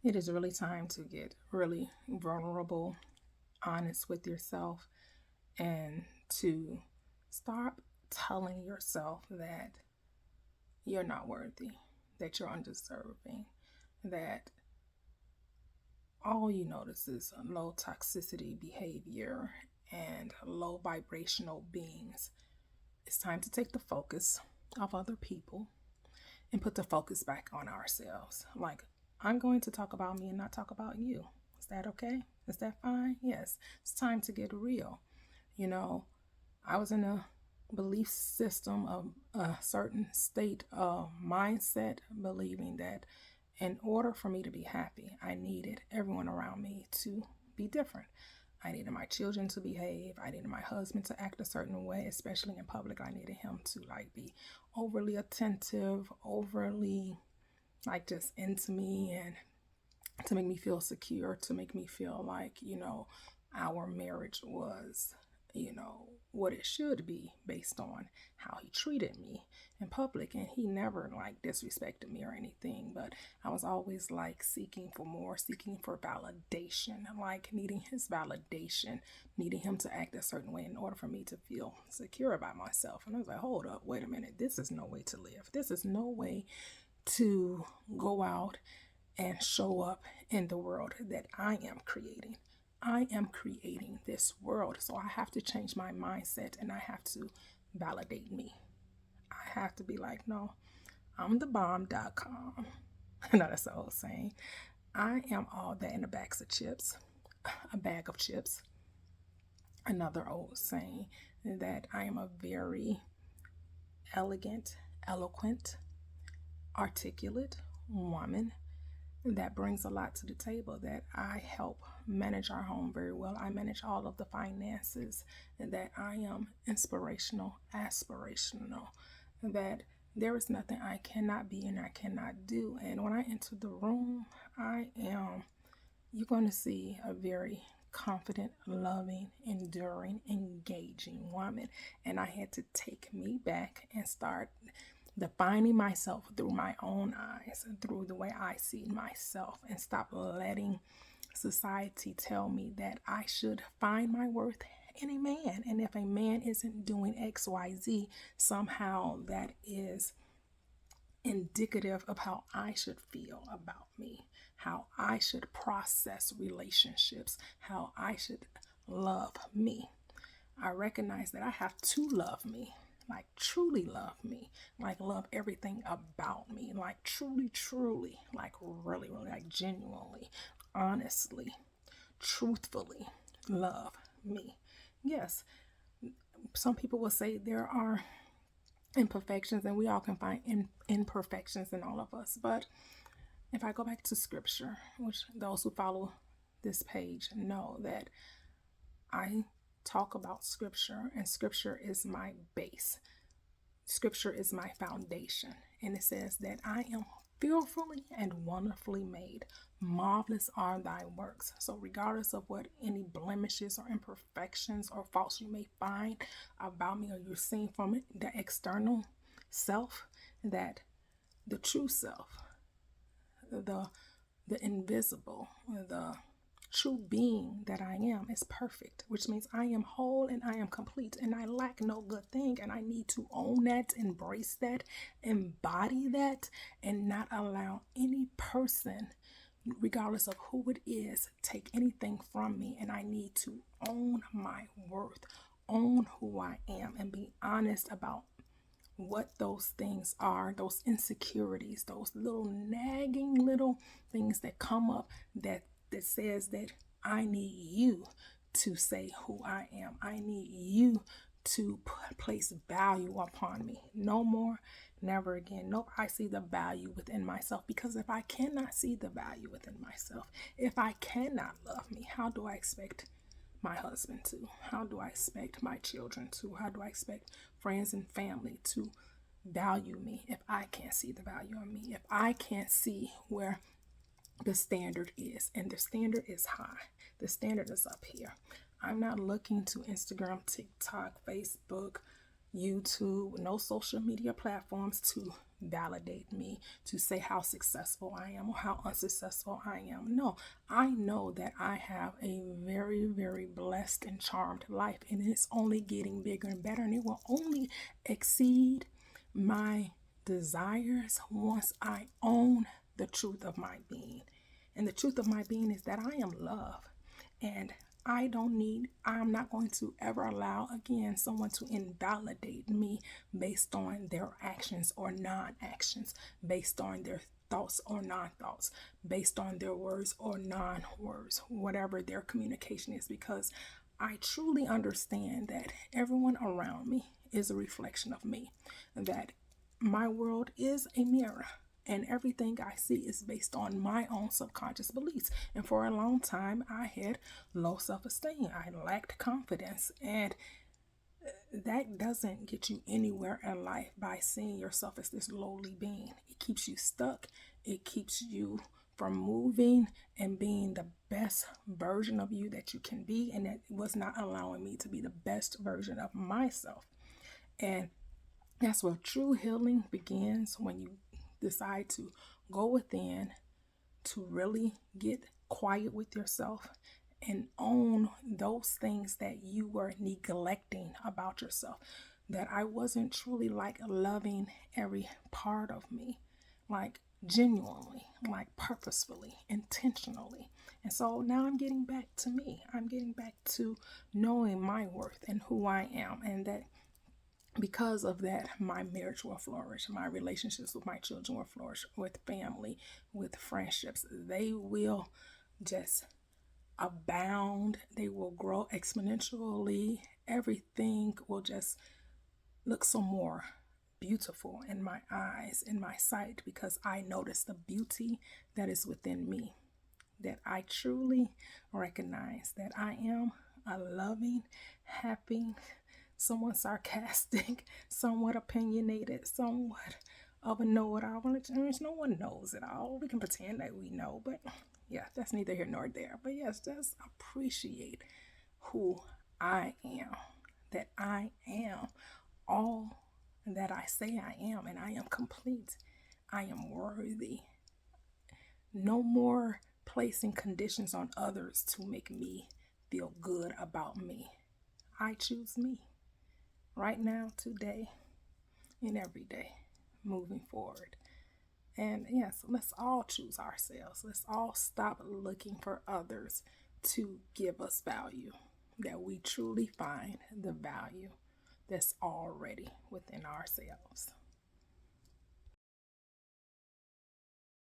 It is really time to get really vulnerable, honest with yourself, and to stop telling yourself that you're not worthy, that you're undeserving, that all you notice is low toxicity behavior and low vibrational beings. It's time to take the focus off other people and put the focus back on ourselves. Like, I'm going to talk about me and not talk about you. Is that okay? Is that fine? Yes. It's time to get real. You know, I was in a belief system of a certain state of mindset, believing that in order for me to be happy, I needed everyone around me to be different. I needed my children to behave. I needed my husband to act a certain way, especially in public. I needed him to be overly attentive, overly just into me, and to make me feel secure, to make me feel like, our marriage was, what it should be based on how he treated me in public. And he never disrespected me or anything, but I was always seeking for more, seeking for validation, needing his validation, needing him to act a certain way in order for me to feel secure about myself. And I was like, hold up, wait a minute, this is no way to live. This is no way to go out and show up in the world that I am creating. I am creating this world, so I have to change my mindset and I have to validate me. I have to be like, no, I'm the bomb.com. No, that's the old saying. I am all that in a bag of chips, a bag of chips. Another old saying that I am a very elegant, eloquent, articulate woman that brings a lot to the table, that I help manage our home very well. I manage all of the finances, and that I am inspirational, aspirational, that there is nothing I cannot be and I cannot do. And when I enter the room, you're going to see a very confident, loving, enduring, engaging woman. And I had to take me back and start defining myself through my own eyes and through the way I see myself, and stop letting society tell me that I should find my worth in a man. And if a man isn't doing XYZ, somehow that is indicative of how I should feel about me, how I should process relationships, how I should love me. I recognize that I have to love me, truly love me, love everything about me, truly, truly, really, really, genuinely, honestly, truthfully love me. Yes, some people will say there are imperfections, and we all can find imperfections in all of us. But if I go back to scripture, which those who follow this page know that I talk about scripture, and scripture is my base. Scripture is my foundation. And it says that I am fearfully and wonderfully made. Marvelous are thy works. So regardless of what any blemishes or imperfections or faults you may find about me, or you're seeing from the external self, that the true self, the invisible, the true being that I am is perfect, which means I am whole and I am complete and I lack no good thing. And I need to own that, embrace that, embody that, and not allow any person, regardless of who it is, take anything from me. And I need to own my worth, own who I am, and be honest about what those things are, those insecurities, those little nagging little things that come up that says that I need you to say who I am. I need you to place value upon me. No more, never again. Nope, I see the value within myself, because if I cannot see the value within myself, if I cannot love me, how do I expect my husband to? How do I expect my children to? How do I expect friends and family to value me if I can't see the value in me? If I can't see where the standard is, and the standard is high, the standard is up here. I'm not looking to Instagram, TikTok, Facebook, YouTube, no social media platforms to validate me, to say how successful I am or how unsuccessful I am. No, I know that I have a very, very blessed and charmed life, and it's only getting bigger and better, and it will only exceed my desires once I own the truth of my being. And the truth of my being is that I am love. And I'm not going to ever allow again someone to invalidate me based on their actions or non-actions, based on their thoughts or non-thoughts, based on their words or non-words, whatever their communication is, because I truly understand that everyone around me is a reflection of me, that my world is a mirror. And everything I see is based on my own subconscious beliefs. And for a long time, I had low self-esteem. I lacked confidence. And that doesn't get you anywhere in life by seeing yourself as this lowly being. It keeps you stuck. It keeps you from moving and being the best version of you that you can be. And that was not allowing me to be the best version of myself. And that's where true healing begins, when you decide to go within, to really get quiet with yourself and own those things that you were neglecting about yourself, that I wasn't truly like loving every part of me, like genuinely, like purposefully, intentionally. And so now I'm getting back to me. I'm getting back to knowing my worth and who I am, and that because of that, my marriage will flourish. My relationships with my children will flourish, with family, with friendships. They will just abound. They will grow exponentially. Everything will just look so more beautiful in my eyes, in my sight, because I notice the beauty that is within me. That I truly recognize that I am a loving, happy, somewhat sarcastic, somewhat opinionated, somewhat of a know-it-all. No one knows it all. We can pretend that we know, but yeah, that's neither here nor there. But yes, just appreciate who I am, that I am all that I say I am, and I am complete. I am worthy. No more placing conditions on others to make me feel good about me. I choose me. Right now, today, and every day, moving forward. And yes, let's all choose ourselves. Let's all stop looking for others to give us value, that we truly find the value that's already within ourselves.